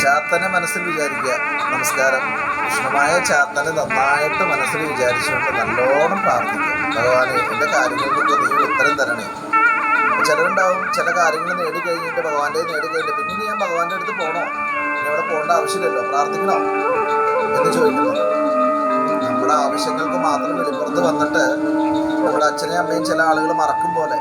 ചാത്തനെ മനസ്സിൽ വിചാരിക്കുക. നമസ്കാരം. കൃഷ്ണമായ ചാത്തനെ നന്നായിട്ട് മനസ്സിൽ വിചാരിച്ചുകൊണ്ട് നല്ലോണം പ്രാർത്ഥിക്കുക. ഭഗവാനെ, എൻ്റെ കാര്യങ്ങൾക്കൊക്കെ നീ ഉത്തരം തരണേ. ചിലരുണ്ടാവും, ചില കാര്യങ്ങൾ നേടിക്കഴിഞ്ഞിട്ട് ഭഗവാന്റെ നേടിക്കഴിഞ്ഞിട്ട് പിന്നെ ഞാൻ ഭഗവാന്റെ അടുത്ത് പോകണോ, ഇനി അവിടെ പോകേണ്ട ആവശ്യമില്ലല്ലോ, പ്രാർത്ഥിക്കണോ എന്ന് ചോദിക്കുന്നത്. നമ്മുടെ ആവശ്യങ്ങൾക്ക് മാത്രം വെളിപ്പുറത്ത് വന്നിട്ട് നമ്മുടെ അച്ഛനെയും അമ്മയും ചില ആളുകൾ മറക്കും പോലെ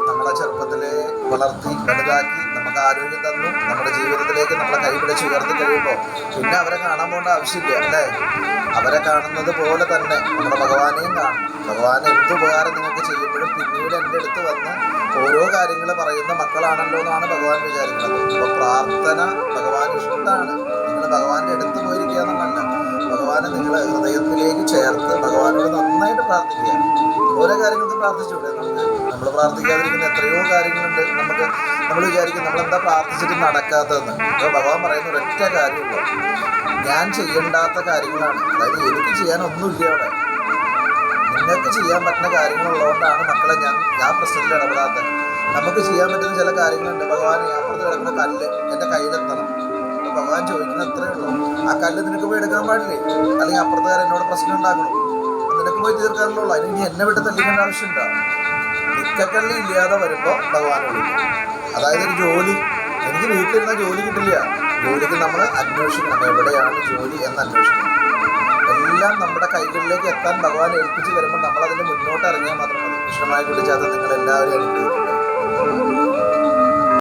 നമ്മളെ ചെറുപ്പത്തിലെ വളർത്തി വലുതാക്കി നമുക്ക് ആരോഗ്യം തന്നു നമ്മുടെ ജീവിതത്തിലേക്ക് നമ്മളെ കൈപിടിച്ച് ഉയർത്തി കഴിയുമ്പോൾ പിന്നെ അവരെ കാണാൻ പോകേണ്ട ആവശ്യമില്ല അല്ലേ? അവരെ കാണുന്നത് പോലെ തന്നെ നമ്മുടെ ഭഗവാനെയും കാണും. ഭഗവാൻ എന്തുപകാരം നിങ്ങൾക്ക് ചെയ്യുമ്പോഴും പിന്നീട് എൻ്റെ അടുത്ത് വന്ന് ഓരോ കാര്യങ്ങൾ പറയുന്ന മക്കളാണല്ലോ എന്നാണ് ഭഗവാൻ വിചാരിക്കുന്നത്. അപ്പോൾ പ്രാർത്ഥന ഭഗവാൻ ഇഷ്ടമാണ്. നിങ്ങൾ ഭഗവാന്റെ അടുത്ത് പോയിരിക്കുക എന്നുള്ളതല്ല, ഭഗവാനെ നിങ്ങൾ ഹൃദയത്തിലേക്ക് ചേർത്ത് ഭഗവാനോട് നന്നായിട്ട് പ്രാർത്ഥിക്കുക. ഓരോ കാര്യങ്ങൾക്ക് പ്രാർത്ഥിച്ചൂടെ? നമ്മൾ പ്രാർത്ഥിക്കാതിരിക്കുന്ന എത്രയോ കാര്യങ്ങളുണ്ട്. നമ്മൾ വിചാരിക്കും നമ്മളെന്താ പ്രാർത്ഥിച്ചിട്ട് നടക്കാത്തതെന്ന്. അപ്പോൾ ഭഗവാൻ പറയുന്ന ഒരൊറ്റ കാര്യമുള്ളൂ, ഞാൻ ചെയ്യേണ്ടാത്ത കാര്യങ്ങളാണ്. അതായത് എനിക്ക് ചെയ്യാനൊന്നുമില്ല അവിടെ, നിങ്ങൾക്ക് ചെയ്യാൻ പറ്റുന്ന കാര്യങ്ങളുള്ളതുകൊണ്ടാണ് മക്കളെ ഞാൻ പ്രശ്നത്തിൽ ഇടപെടാത്തത്. നമുക്ക് ചെയ്യാൻ പറ്റുന്ന ചില കാര്യങ്ങളുണ്ട്. ഭഗവാൻ അപ്പുറത്ത് കിടക്കുന്ന കല്ല് എൻ്റെ കയ്യിലെത്തണം. അപ്പോൾ ഭഗവാൻ ചോദിക്കുന്നത് അത്രയേ ഉള്ളൂ, ആ കല്ല് നിനക്ക് പോയി എടുക്കാൻ പാടില്ലേ? അല്ലെങ്കിൽ അപ്പുറത്തുകാരൻ എന്നോട് പ്രശ്നം ഉണ്ടാക്കണം, നിനക്ക് പോയി തീർക്കാനുള്ളൂ. അതിന് ഇനി എന്നെ വിട്ട് തല്ലിക്കേണ്ട ആവശ്യമുണ്ടോ? നിക്കക്കള്ളി ഇല്ലാതെ വരുമ്പോൾ ഭഗവാൻ വിളിക്കും. അതായത് ഒരു ജോലി, എനിക്ക് വീട്ടിലിരുന്ന ജോലി കിട്ടില്ല. ജോലിക്ക് നമ്മൾ അന്വേഷിക്കണം, എവിടെയാണ് ജോലി എന്ന് അന്വേഷിക്കണം. എല്ലാം നമ്മുടെ കൈകളിലേക്ക് എത്താൻ ഭഗവാൻ ഏൽപ്പിച്ച് വരുമ്പോൾ നമ്മളതിന് മുന്നോട്ട് ഇറങ്ങിയാൽ മാത്രം മതി. കൃഷ്ണമായി കുടിച്ചാൽ നിങ്ങൾ എല്ലാവരും അനുഭവിക്കും.